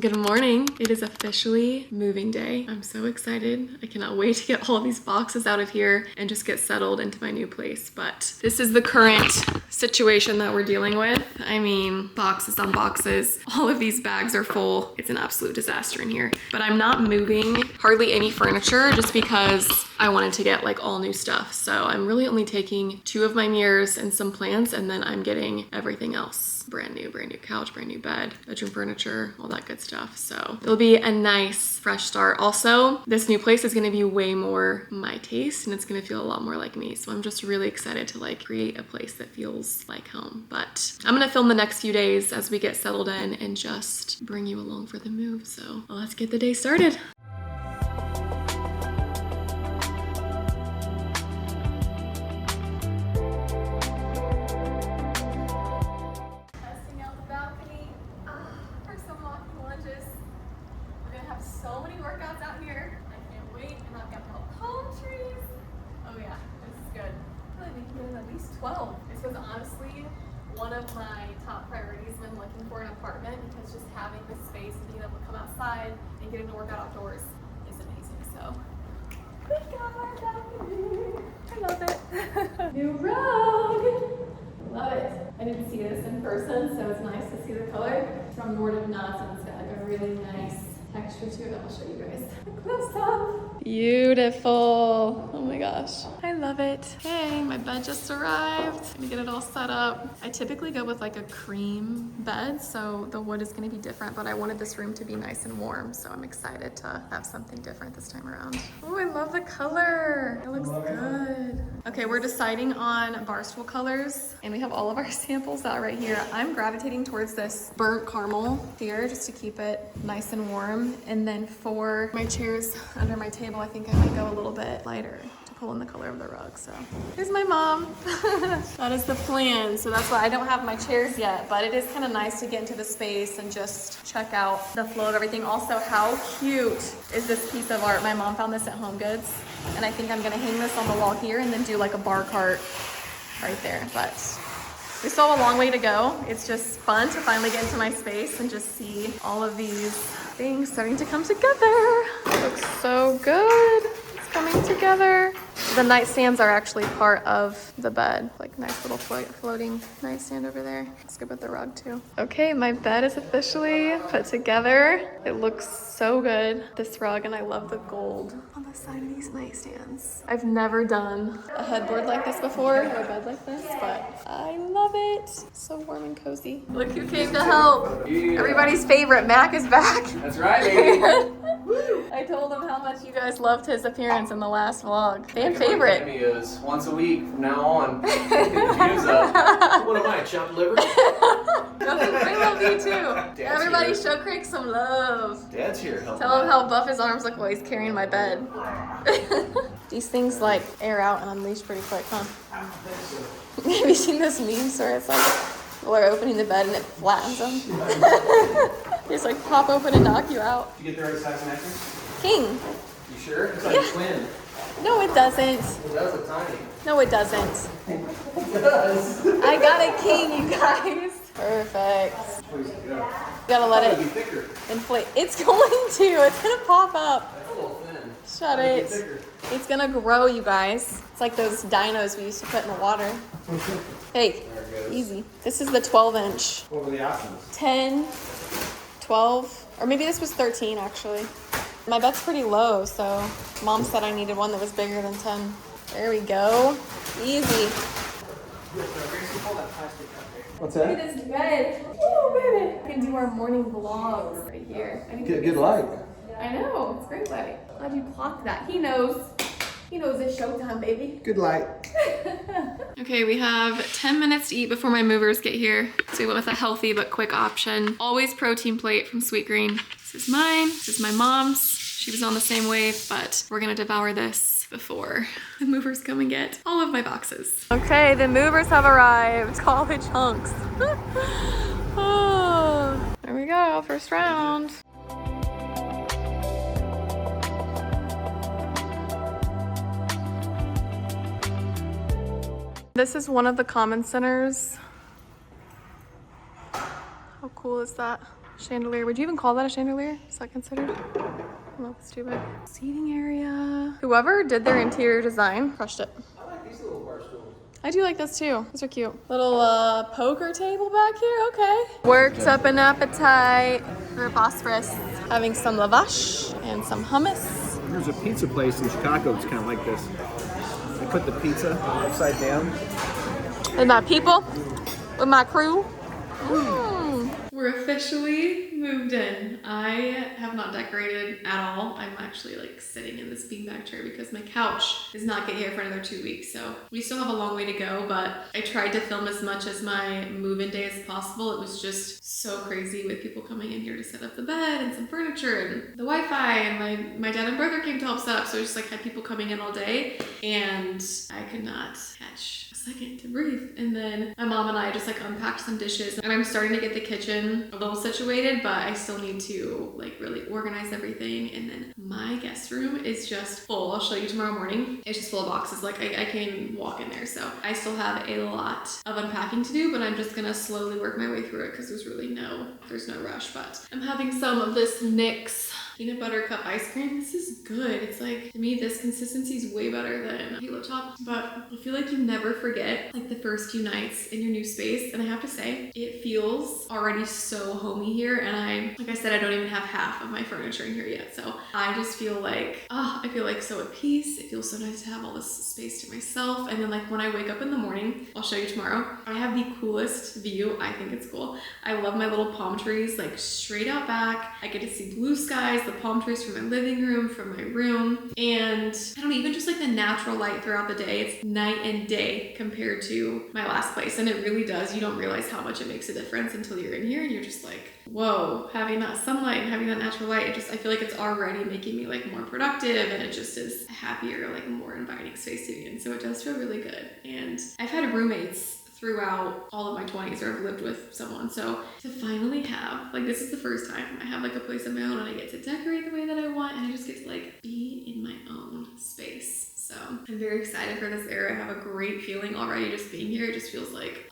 Good morning. It is officially moving day. I'm so excited. I cannot wait to get all of these boxes out of here and just get settled into my new place. But this is the current situation that we're dealing with. I mean, boxes on boxes. All of these bags are full. It's an absolute disaster in here. But I'm not moving hardly any furniture just because I wanted to get like all new stuff. So I'm really only taking 2 of my mirrors and some plants, and then I'm getting everything else. Brand new couch, brand new bed, bedroom furniture, all that good stuff. So it'll be a nice fresh start. Also, this new place is gonna be way more my taste and it's gonna feel a lot more like me. So I'm just really excited to like create a place that feels like home. But I'm gonna film the next few days as we get settled in and just bring you along for the move. So let's get the day started. This was honestly one of my top priorities when looking for an apartment, because just having the space and being able to come outside and getting to work out outdoors is amazing. So we got our balcony. I love it. New rug. Love it. I didn't see this in person, so it's nice to see the color. It's from Nordic Nuts and it's got like a really nice texture to it. I'll show you guys close up. Beautiful. Oh my gosh. I love it. Hey, my bed just arrived. Let me get it all set up. I typically go with like a cream bed, so the wood is gonna be different, but I wanted this room to be nice and warm, so I'm excited to have something different this time around. Oh, I love the color. It looks good. Okay, we're deciding on bar stool colors, and we have all of our samples out right here. I'm gravitating towards this burnt caramel here just to keep it nice and warm. And then for my chairs under my table, I think I might go a little bit lighter to pull in the color of the rug. So here's my mom. That is the plan. So that's why I don't have my chairs yet, but it is kind of nice to get into the space and just check out the flow of everything. Also, how cute is this piece of art? My mom found this at Home Goods, and I think I'm gonna hang this on the wall here and then do like a bar cart right there. But we still have a long way to go. It's just fun to finally get into my space and just see all of these things starting to come together. It looks so good. It's coming together. The nightstands are actually part of the bed. Like nice little floating nightstand over there. Let's go with the rug too. Okay, my bed is officially put together. It looks so good, this rug, and I love the gold on the side of these nightstands. I've never done a headboard like this before, or a bed like this, but I love it. So warm and cozy. Look who came to help. Yeah. Everybody's favorite, Mac is back. That's right, baby. I told him how much you guys loved his appearance in the last vlog. Fan favorite. Cameos once a week from now on. Get the views up. What am I, chopped liver? I love you too. Dad's Everybody here. show Craig some love. Dad's here. Tell him how buff his arms look while he's carrying my bed. These things like air out and unleash pretty quick, huh? Have you seen this meme where it's like people are opening the bed and it flattens them? They just like pop open and knock you out. Did you get the right size mattress? King. You sure? It's like a twin. No, it doesn't. It does look tiny. No, it doesn't. It does. I got a king, you guys. Perfect. You gotta let it be thicker. inflate. It's going to. It's gonna pop up. That's a little thin. Shut it. It's gonna grow, you guys. It's like those dinos we used to put in the water. Hey, easy. This is the 12-inch. What were the options? 10, 12, or maybe this was 13 actually. My bed's pretty low, so mom said I needed one that was bigger than 10. There we go. Easy. What's Look at that? this bed. Oh, baby. We can do our morning vlogs right here. Good light. I know. It's great light. Glad you clocked that. He knows. He knows it's showtime, baby. Good light. Okay, we have 10 minutes to eat before my movers get here. So we went with a healthy but quick option. Always protein plate from Sweet Green. This is mine. This is my mom's. She was on the same wave, but we're gonna devour this before the movers come and get all of my boxes. Okay, the movers have arrived. College hunks. Oh, there we go, first round. This is one of the common centers. How cool is that? chandelier. Would you even call that a chandelier? Is that considered? I don't know if it's too big. Seating area. Whoever did their interior design crushed it. I like these little bar stools. I do like this too. These are cute. Little poker table back here. Okay. Worked up an appetite for phosphorus. Having some lavash and some hummus. There's a pizza place in Chicago that's kind of like this. They put the pizza upside down. With my people, with my crew. We're officially moved in. I have not decorated at all. I'm actually like sitting in this beanbag chair because my couch is not getting here for another 2 weeks. So we still have a long way to go, but I tried to film as much as my move-in day as possible. It was just so crazy with people coming in here to set up the bed and some furniture and the Wi-Fi, and my dad and brother came to help set up. So I just like had people coming in all day and I could not catch second to breathe. And then my mom and I just like unpacked some dishes, and I'm starting to get the kitchen a little situated, but I still need to like really organize everything. And then my guest room is just full. I'll show you tomorrow morning. It's just full of boxes. Like I can't even walk in there. So I still have a lot of unpacking to do, but I'm just gonna slowly work my way through it because there's no rush. But I'm having some of this NYX peanut butter cup ice cream. This is good. It's like, to me, this consistency is way better than Halo Top, but I feel like you never forget like the first few nights in your new space. And I have to say, it feels already so homey here. And like I said, I don't even have half of my furniture in here yet. So I just feel like, I feel like so at peace. It feels so nice to have all this space to myself. And then like when I wake up in the morning, I'll show you tomorrow, I have the coolest view. I think it's cool. I love my little palm trees, like straight out back. I get to see blue skies, the palm trees from my living room, from my room, and I don't know, even just like the natural light throughout the day. It's night and day compared to my last place, and it really does. You don't realize how much it makes a difference until you're in here and you're just like, whoa, having that sunlight and having that natural light, I feel like it's already making me like more productive, and it just is a happier, like more inviting space to be in. So it does feel really good. And I've had roommates throughout all of my 20s, or I've lived with someone. So to finally have, like, this is the first time I have like a place of my own, and I get to decorate the way that I want, and I just get to like be in my own space. So I'm very excited for this era. I have a great feeling already just being here. It just feels like,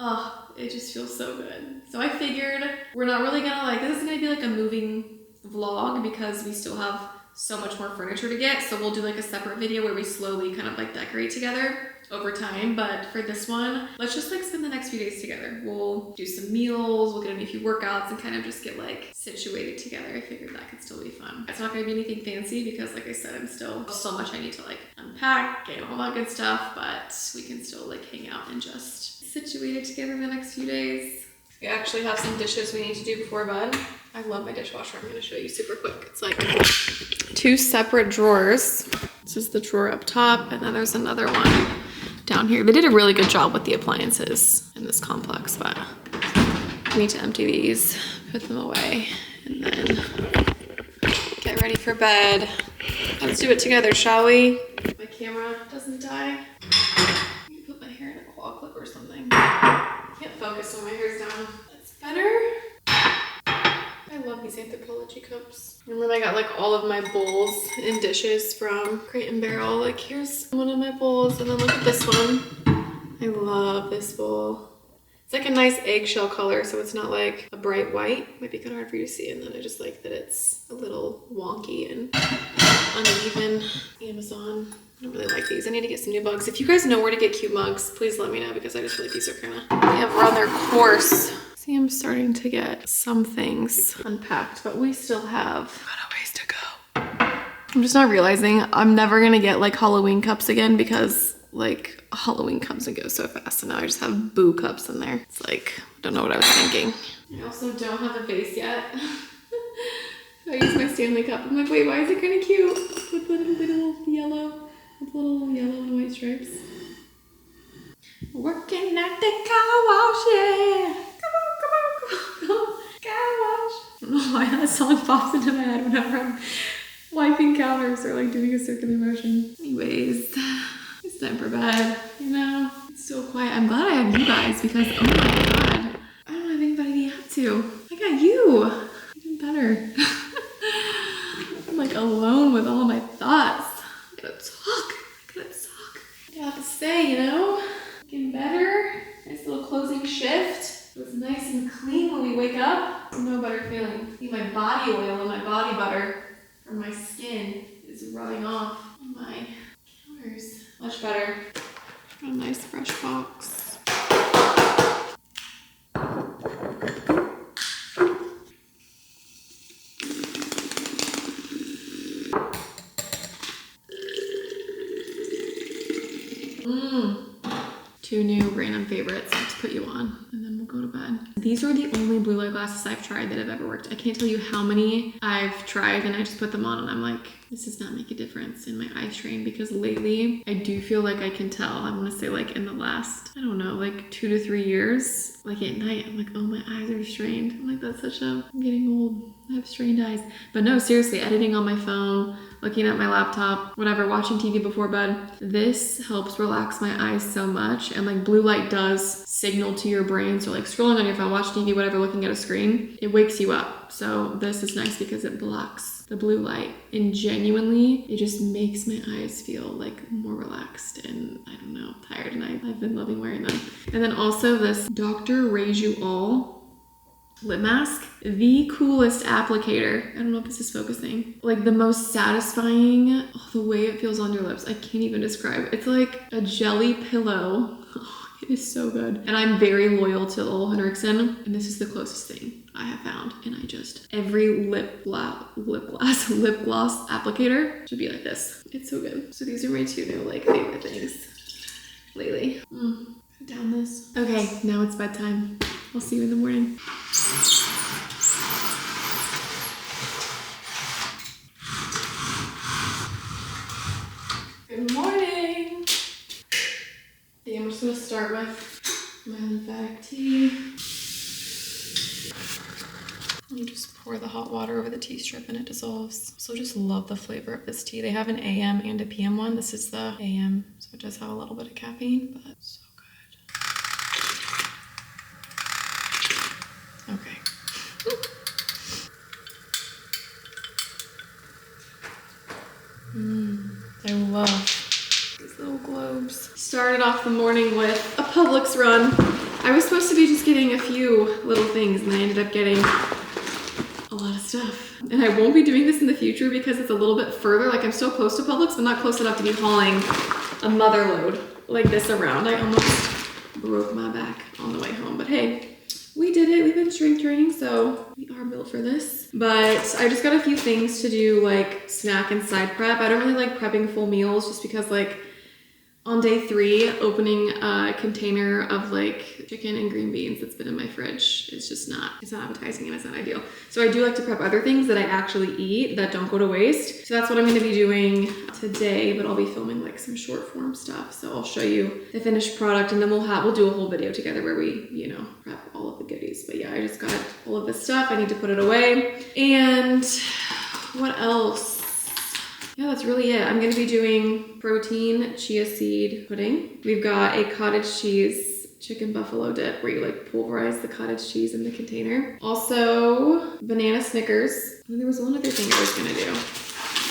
it just feels so good. So I figured we're not really gonna like, this is gonna be like a moving vlog because we still have so much more furniture to get. So we'll do like a separate video where we slowly kind of like decorate together over time. But for this one, let's just like spend the next few days together. We'll do some meals, we'll get in a few workouts, and kind of just get like situated together. I figured that could still be fun. It's not gonna be anything fancy because like I said, I'm still so much I need to like unpack and all that good stuff, but we can still like hang out and just situate it together in the next few days. We actually have some dishes we need to do before bed. I love my dishwasher. I'm gonna show you super quick. It's like 2 separate drawers. This is the drawer up top, and then there's another one down here. They did a really good job with the appliances in this complex, but I need to empty these, put them away, and then get ready for bed. Let's do it together, shall we? My camera doesn't die. I need to put my hair in a claw clip or something. I can't focus when my hair's down. That's better. I love these Anthropologie cups. Remember, I got like all of my bowls and dishes from Crate & Barrel. Like, here's one of my bowls, and then look at this one. I love this bowl. It's like a nice eggshell color, so it's not like a bright white. Might be kind of hard for you to see, and then I just like that it's a little wonky and uneven. Amazon. I don't really like these. I need to get some new mugs. If you guys know where to get cute mugs, please let me know, because I just feel like these are kind of, they have run their course. See, I'm starting to get some things unpacked, but we still have a ways to go. I'm just not realizing I'm never gonna get like Halloween cups again, because like Halloween comes and goes so fast, and now I just have boo cups in there. It's like, I don't know what I was thinking. I also don't have a vase yet. I use my Stanley cup. I'm like, wait, why is it kind of cute? With little yellow and white stripes. Working at the car wash, yeah. Come on, car wash. I don't know why that song pops into my head whenever I'm wiping counters or like doing a circular motion. Anyways, it's time for bed, you know? It's so quiet. I'm glad I have you guys, because oh my god, I don't have anybody to yap to. I got you. Even better. I'm like alone with all my thoughts. I gotta talk. I have to say, you know? Getting better. Nice little closing shift. It was nice and clean when we wake up. No better feeling. butter from my skin is rubbing off on my counters. Much better. Got a nice fresh box. Two new random favorites to put you on, and then we'll go to bed. These are the only blue light glasses I've tried that have ever worked. I can't tell you how many I've tried and I just put them on and I'm like, this does not make a difference in my eye strain, because lately I do feel like I can tell. I want to say like in the last, I don't know, like 2 to 3 years, like at night, I'm like, oh, my eyes are strained. I'm like, I'm getting old. I have strained eyes. But no, seriously, editing on my phone, looking at my laptop, whatever, watching TV before bed. This helps relax my eyes so much. And like blue light does signal to your brain. So like scrolling on your phone, watching TV, whatever, looking at a screen, it wakes you up. So this is nice because it blocks the blue light. And genuinely, it just makes my eyes feel like more relaxed and I don't know, tired. And I've been loving wearing them. And then also this Dr. Raise You All lip mask, the coolest applicator. I don't know if this is focusing. Like the most satisfying, the way it feels on your lips, I can't even describe. It's like a jelly pillow. Oh, it is so good. And I'm very loyal to Ole Henriksen, and this is the closest thing I have found. And every lip gloss applicator should be like this. It's so good. So these are my two new like favorite things lately. Down this. Okay, now it's bedtime. I'll see you in the morning. Good morning. Okay, I'm just gonna start with my lymphatic tea. You just pour the hot water over the tea strip and it dissolves. So just love the flavor of this tea. They have an AM and a PM one. This is the AM, so it does have a little bit of caffeine, but so good. Okay. I love these little globes. Started off the morning with a Publix run. I was supposed to be just getting a few little things and I ended up getting a lot of stuff. And I won't be doing this in the future because it's a little bit further. Like I'm still close to Publix, but not close enough to be hauling a mother load like this around. I almost broke my back on the way home, but hey, we did it. We've been strength training, so we are built for this. But I just got a few things to do, like snack and side prep. I don't really like prepping full meals just because like on day 3, opening a container of like chicken and green beans that's been in my fridge is just it's not appetizing and it's not ideal. So I do like to prep other things that I actually eat that don't go to waste. So that's what I'm gonna be doing today, but I'll be filming like some short form stuff. So I'll show you the finished product and then we'll do a whole video together where we, prep all of the goodies. But yeah, I just got all of this stuff. I need to put it away. And what else? Yeah, that's really it. I'm gonna be doing protein chia seed pudding. We've got a cottage cheese chicken buffalo dip where you like pulverize the cottage cheese in the container. Also, banana Snickers. And there was one other thing I was gonna do.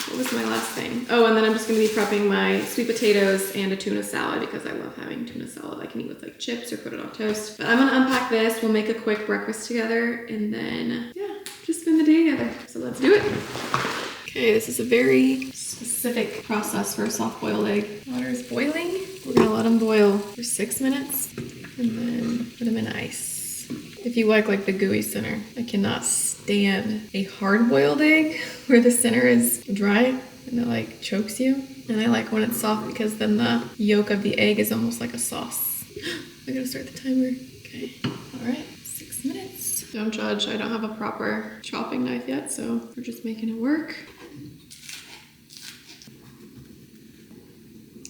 What was my last thing? Oh, and then I'm just gonna be prepping my sweet potatoes and a tuna salad because I love having tuna salad. I can eat with like chips or put it on toast. But I'm gonna unpack this. We'll make a quick breakfast together and then, yeah, just spend the day together. So let's do it. Okay, this is a very specific process for a soft boiled egg. Water is boiling. We're gonna let them boil for 6 minutes and then put them in ice. If you like the gooey center, I cannot stand a hard boiled egg where the center is dry and it like chokes you. And I like when it's soft because then the yolk of the egg is almost like a sauce. I gotta start the timer. Okay, all right, 6 minutes. Don't judge, I don't have a proper chopping knife yet, so we're just making it work.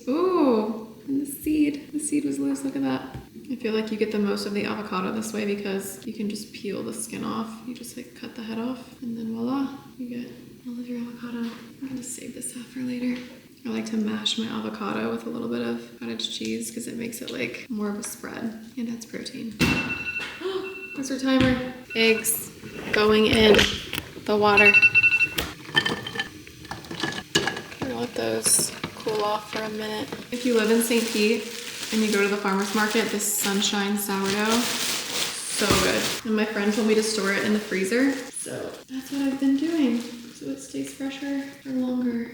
Ooh, and the seed was loose, look at that. I feel like you get the most of the avocado this way because you can just peel the skin off. You just like cut the head off and then voila, you get all of your avocado. I'm gonna save this half for later. I like to mash my avocado with a little bit of cottage cheese because it makes it like more of a spread and adds protein. What's our timer? Eggs going in the water. Gonna let those cool off for a minute. If you live in St. Pete and you go to the farmer's market, this sunshine sourdough, so good. And my friend told me to store it in the freezer, so that's what I've been doing. so it stays fresher for longer.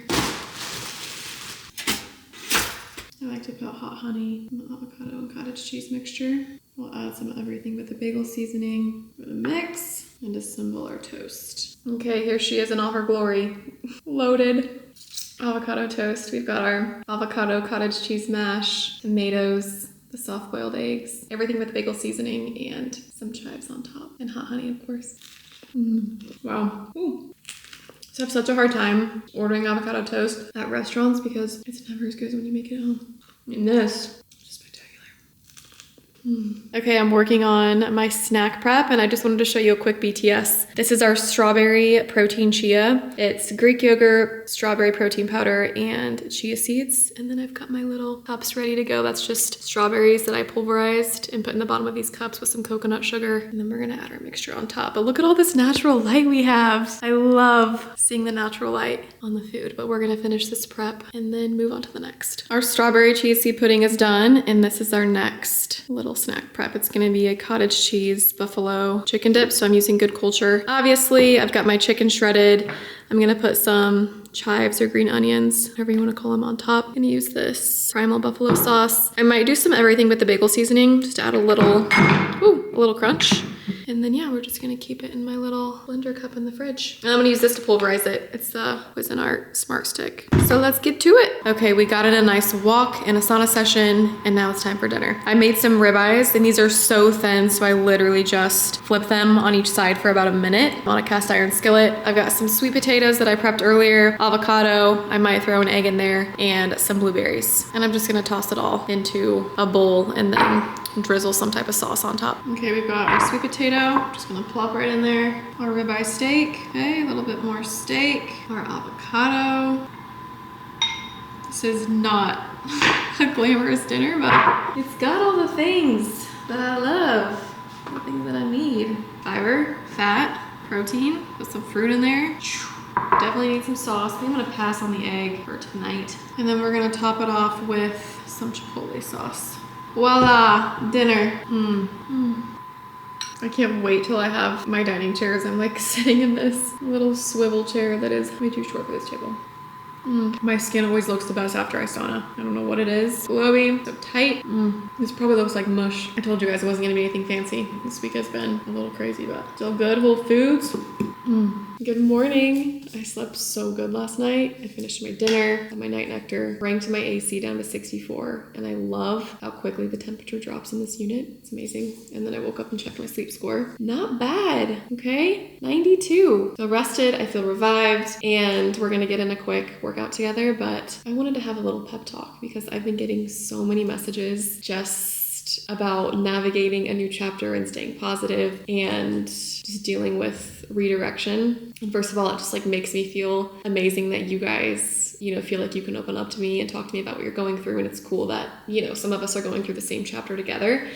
I like to put hot honey in the avocado and cottage cheese mixture. We'll add some of everything with the bagel seasoning for the mix and assemble our toast. Okay, here she is in all her glory. Loaded avocado toast. We've got our avocado cottage cheese mash, tomatoes, the soft-boiled eggs, everything with bagel seasoning, and some chives on top, and hot honey, of course. Wow. Ooh. So I have such a hard time ordering avocado toast at restaurants because it's never as good as when you make it at home. And this, spectacular. Okay, I'm working on my snack prep and I just wanted to show you a quick BTS. This is our strawberry protein chia. It's Greek yogurt, strawberry protein powder, and chia seeds. And then I've got my little cups ready to go. That's just strawberries that I pulverized and put in the bottom of these cups with some coconut sugar. And then we're gonna add our mixture on top. But look at all this natural light we have. I love seeing the natural light on the food, but we're gonna finish this prep and then move on to the next. Our strawberry cheese seed pudding is done, and this is our next little snack prep. It's gonna be a cottage cheese buffalo chicken dip, so I'm using Good Culture. Obviously, I've got my chicken shredded. I'm gonna put some chives or green onions, whatever you wanna call them, on top. I'm gonna use this primal buffalo sauce. I might do some everything with the bagel seasoning, just to add a little crunch. And then yeah, we're just gonna keep it in my little blender cup in the fridge. And I'm gonna use this to pulverize it. It's the Cuisinart Smart Stick. So let's get to it. Okay, we got in a nice walk and a sauna session, and now it's time for dinner. I made some ribeyes, and these are so thin, so I literally just flip them on each side for about a minute on a cast iron skillet. I've got some sweet potatoes that I prepped earlier, avocado, I might throw an egg in there, and some blueberries. And I'm just gonna toss it all into a bowl and then drizzle some type of sauce on top. Okay, we've got our sweet potato. Just gonna plop right in there. Our ribeye steak. Okay, a little bit more steak. Our avocado. This is not a glamorous dinner, but it's got all the things that I love. The things that I need. Fiber, fat, protein. Put some fruit in there. Definitely need some sauce. I think I'm gonna pass on the egg for tonight. And then we're gonna top it off with some chipotle sauce. Voila, dinner. I can't wait till I have my dining chairs. I'm like sitting in this little swivel chair that is way too short for this table. My skin always looks the best after I sauna. I don't know what it is. Glowy, so tight. This probably looks like mush. I told you guys it wasn't gonna be anything fancy. This week has been a little crazy, but still good. Whole Foods. Good morning. I slept so good last night. I finished my dinner, had my night nectar, ranked my AC down to 64, and I love how quickly the temperature drops in this unit. It's amazing. And then I woke up and checked my sleep score. Not bad, okay? 92. So rested, I feel revived, and we're gonna get in a quick workout together, but I wanted to have a little pep talk because I've been getting so many messages just about navigating a new chapter and staying positive and just dealing with redirection. And first of all, it just like makes me feel amazing that you guys, you know, feel like you can open up to me and talk to me about what you're going through. And it's cool that, you know, some of us are going through the same chapter together.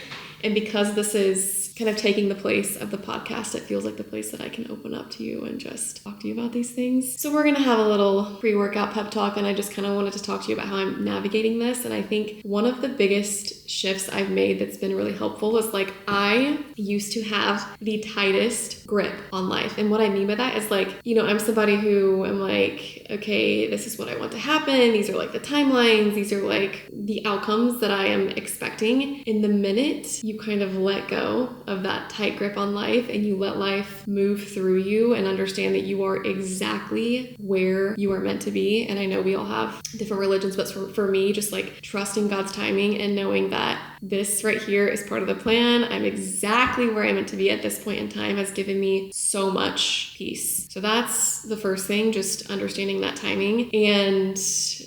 And because this is kind of taking the place of the podcast, it feels like the place that I can open up to you and just talk to you about these things. So we're going to have a little pre-workout pep talk, and I just kind of wanted to talk to you about how I'm navigating this. And I think one of the biggest shifts I've made that's been really helpful is like I used to have the tightest grip on life. And what I mean by that is like, you know, I'm somebody who am like, okay, this is what I want to happen. These are like the timelines. These are like the outcomes that I am expecting. In the minute you kind of let go of that tight grip on life and you let life move through you and understand that you are exactly where you are meant to be. And I know we all have different religions, but for me, just like trusting God's timing and knowing that this right here is part of the plan. I'm exactly where I'm meant to be at this point in time has given me so much peace. So that's the first thing, just understanding that timing. And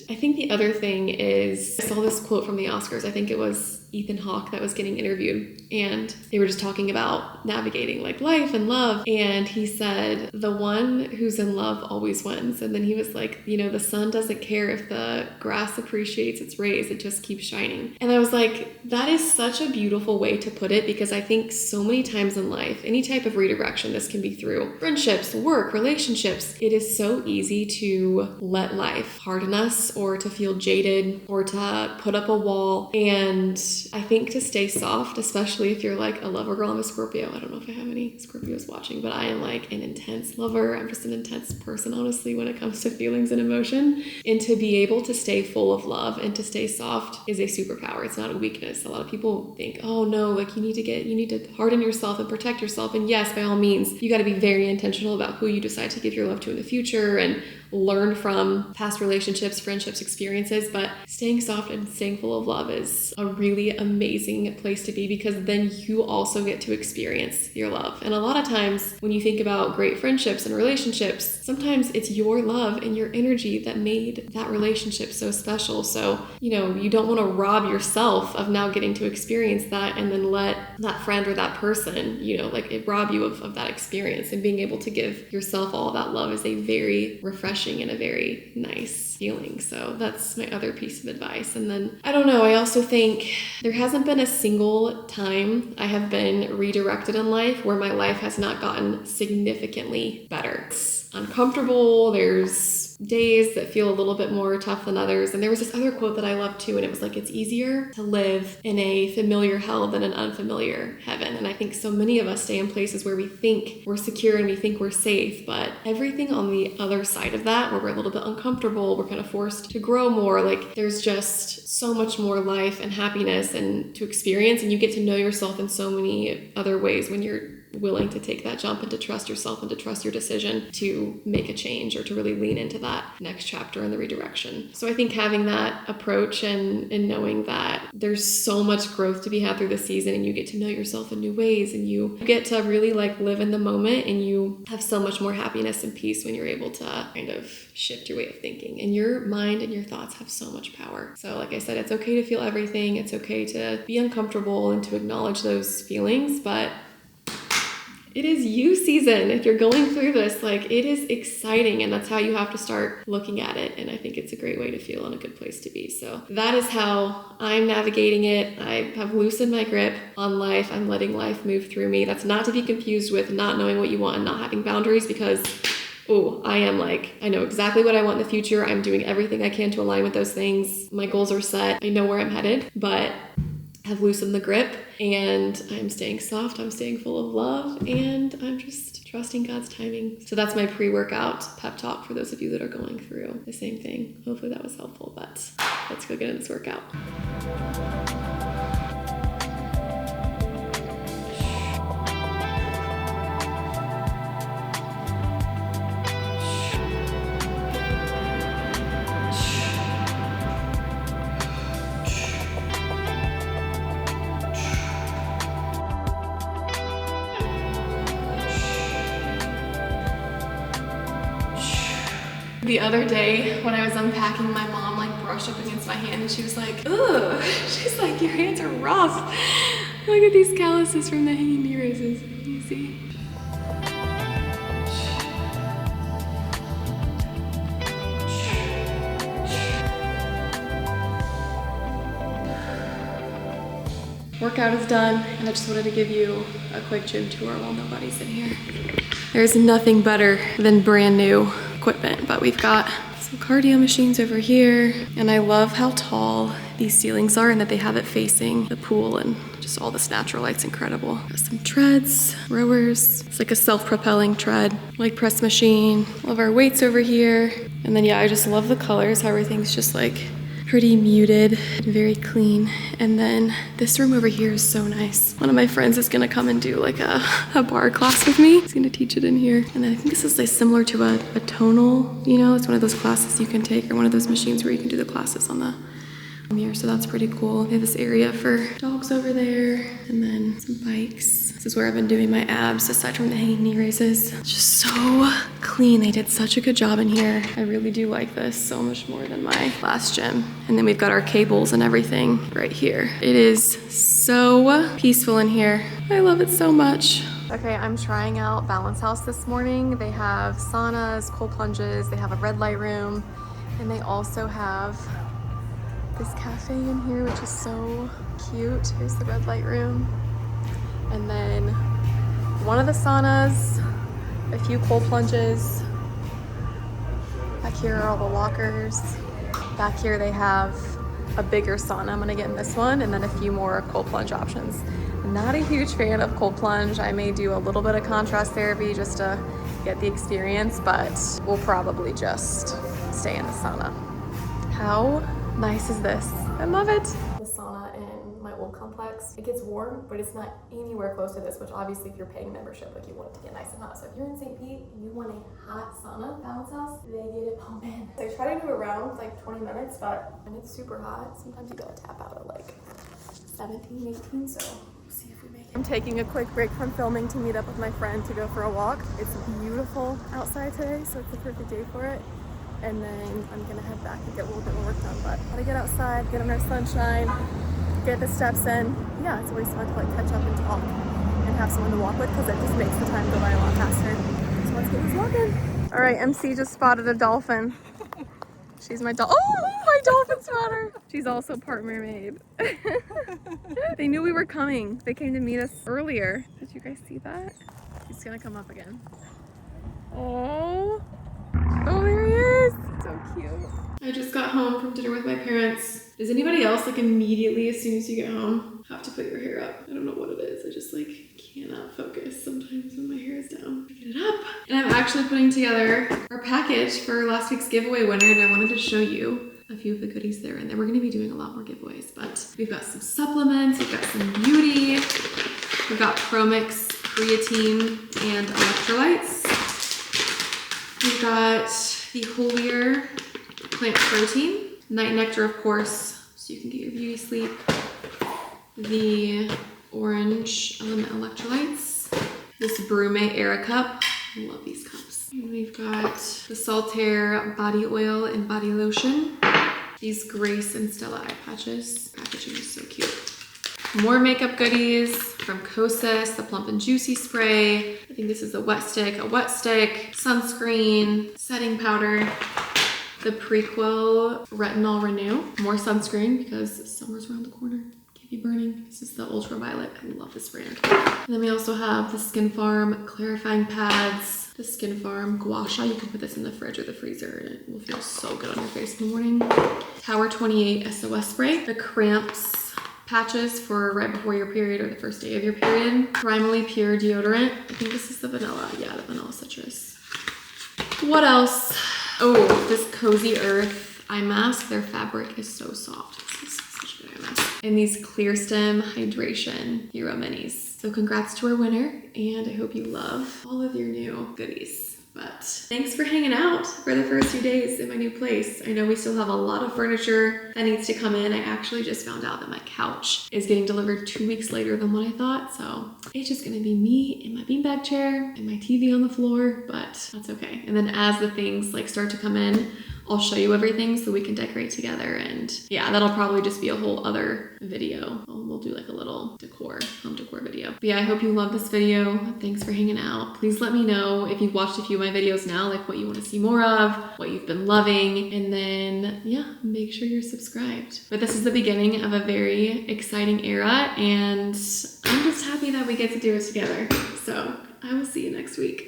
I think the other thing is I saw this quote from the Oscars. I think it was Ethan Hawke that was getting interviewed, and they were just talking about navigating like life and love, and he said the one who's in love always wins. And then he was like, you know, the sun doesn't care if the grass appreciates its rays, it just keeps shining. And I was like, that is such a beautiful way to put it, because I think so many times in life, any type of redirection, this can be through friendships, work, relationships, it is so easy to let life harden us or to feel jaded or to put up a wall. And I think to stay soft, especially if you're like a lover girl, I'm a Scorpio. I don't know if I have any Scorpios watching, but I am like an intense lover. I'm just an intense person, honestly, when it comes to feelings and emotion. And to be able to stay full of love and to stay soft is a superpower. It's not a weakness. A lot of people think, oh no, like you need to harden yourself and protect yourself. And yes, by all means, you got to be very intentional about who you decide to give your love to in the future and learn from past relationships, friendships, experiences. But staying soft and staying full of love is a really amazing place to be, because then you also get to experience your love. And a lot of times when you think about great friendships and relationships, sometimes it's your love and your energy that made that relationship so special. So, you don't want to rob yourself of now getting to experience that and then let that friend or that person, like it rob you of that experience. And being able to give yourself all that love is a very refreshing and a very nice feeling. So that's my other piece of advice. And then, I don't know, I also think there hasn't been a single time I have been redirected in life where my life has not gotten significantly better. It's uncomfortable. There's days that feel a little bit more tough than others. And there was this other quote that I loved too, and it was like, it's easier to live in a familiar hell than an unfamiliar heaven. And I think so many of us stay in places where we think we're secure and we think we're safe, but everything on the other side of that, where we're a little bit uncomfortable, we're kind of forced to grow more, like there's just so much more life and happiness and to experience, and you get to know yourself in so many other ways when you're willing to take that jump and to trust yourself and to trust your decision to make a change or to really lean into that next chapter in the redirection. So I think having that approach and knowing that there's so much growth to be had through this season, and you get to know yourself in new ways, and you get to really like live in the moment, and you have so much more happiness and peace when you're able to kind of shift your way of thinking. And your mind and your thoughts have so much power. So like I said, it's okay to feel everything. It's okay to be uncomfortable and to acknowledge those feelings, but it is you season. If you're going through this, like it is exciting, and that's how you have to start looking at it. And I think it's a great way to feel and a good place to be. So that is how I'm navigating it. I have loosened my grip on life. I'm letting life move through me. That's not to be confused with not knowing what you want and not having boundaries, because I am like, I know exactly what I want in the future. I'm doing everything I can to align with those things. My goals are set. I know where I'm headed, but have loosened the grip, and I'm staying soft, I'm staying full of love, and I'm just trusting God's timing. So that's my pre-workout pep talk for those of you that are going through the same thing. Hopefully that was helpful, but let's go get in this workout. The other day when I was unpacking, my mom like brushed up against my hand and she was like, ugh. She's like, your hands are rough. Look at these calluses from the hanging knee raises. You see? Workout is done, and I just wanted to give you a quick gym tour while nobody's in here. There's nothing better than brand new equipment, but we've got some cardio machines over here, and I love how tall these ceilings are and that they have it facing the pool, and just all this natural light's incredible. Got some treads, rowers. It's like a self-propelling tread, leg press machine. Love our weights over here. And then yeah, I just love the colors, how everything's just like pretty muted and very clean. And then this room over here is so nice. One of my friends is gonna come and do like a bar class with me. He's gonna teach it in here. And I think this is like similar to a tonal, it's one of those classes you can take, or one of those machines where you can do the classes on the mirror. So that's pretty cool. They have this area for dogs over there, and then some bikes. This is where I've been doing my abs, aside from the hanging knee raises. It's just so clean. They did such a good job in here. I really do like this so much more than my last gym. And then we've got our cables and everything right here. It is so peaceful in here. I love it so much. Okay, I'm trying out Balance House this morning. They have saunas, cold plunges, they have a red light room, and they also have this cafe in here, which is so cute. Here's the red light room. And then one of the saunas, a few cold plunges. Back here are all the lockers. Back here they have a bigger sauna I'm gonna get in this one, and then a few more cold plunge options. Not a huge fan of cold plunge. I may do a little bit of contrast therapy just to get the experience, but we'll probably just stay in the sauna. How nice is this? I love it. The sauna in my old complex, it gets warm, but it's not anywhere close to this, which obviously if you're paying a membership, like you want it to get nice and hot. So if you're in St. Pete and you want a hot sauna, Balance House, they get it pumping. So I try to do around like 20 minutes, but when it's super hot, sometimes you gotta tap out at like 17, 18, so we'll see if we make it. I'm taking a quick break from filming to meet up with my friend to go for a walk. It's beautiful outside today, so it's the perfect day for it. And then I'm gonna head back and get a little bit more work done, but gotta get outside, get under sunshine, get the steps in. Yeah, it's always fun to like catch up and talk and have someone to walk with, because it just makes the time go by a lot faster. So let's get this walking. All right, MC just spotted a dolphin. She's my my dolphin spotter. She's also part mermaid. They knew we were coming. They came to meet us earlier. Did you guys see that? He's gonna come up again. Oh, there he is. So cute. I just got home from dinner with my parents. Does anybody else like immediately as soon as you get home have to put your hair up? I don't know what it is. I just like cannot focus sometimes when my hair is down. I get it up. And I'm actually putting together our package for last week's giveaway winner, and I wanted to show you a few of the goodies there. And then we're gonna be doing a lot more giveaways, but we've got some supplements, we've got some beauty, we've got ProMix, creatine, and electrolytes. We've got the Holier plant protein, night nectar, of course, so you can get your beauty sleep. The orange element electrolytes. This Brume Era cup. I love these cups. And we've got the Saltaire body oil and body lotion. These Grace and Stella eye patches. Packaging is so cute. More makeup goodies from Kosas, the Plump and Juicy spray. I think this is a wet stick, sunscreen, setting powder, the Prequel Retinol Renew. More sunscreen because summer's around the corner. Can't be burning. This is the Ultraviolet. I love this brand. And then we also have the Skin Farm clarifying pads, the Skin Farm Gua Sha. You can put this in the fridge or the freezer and it will feel so good on your face in the morning. Tower 28 SOS spray, the Cramps patches for right before your period or the first day of your period. Primally Pure deodorant. I think this is the vanilla. Yeah, the vanilla citrus. What else? Oh, this Cozy Earth eye mask. Their fabric is so soft. This is such a good eye mask. And these Clear Stem Hydration Hero Minis. So congrats to our winner, and I hope you love all of your new goodies. But thanks for hanging out for the first few days in my new place. I know we still have a lot of furniture that needs to come in. I actually just found out that my couch is getting delivered 2 weeks later than what I thought. So it's just gonna be me in my beanbag chair and my TV on the floor, but that's okay. And then as the things like start to come in, I'll show you everything so we can decorate together. And yeah, that'll probably just be a whole other video. We'll do like a little home decor video. But yeah, I hope you love this video. Thanks for hanging out. Please let me know if you've watched a few of my videos now, like what you want to see more of, what you've been loving, and then yeah, make sure you're subscribed. But this is the beginning of a very exciting era, and I'm just happy that we get to do it together. So I will see you next week.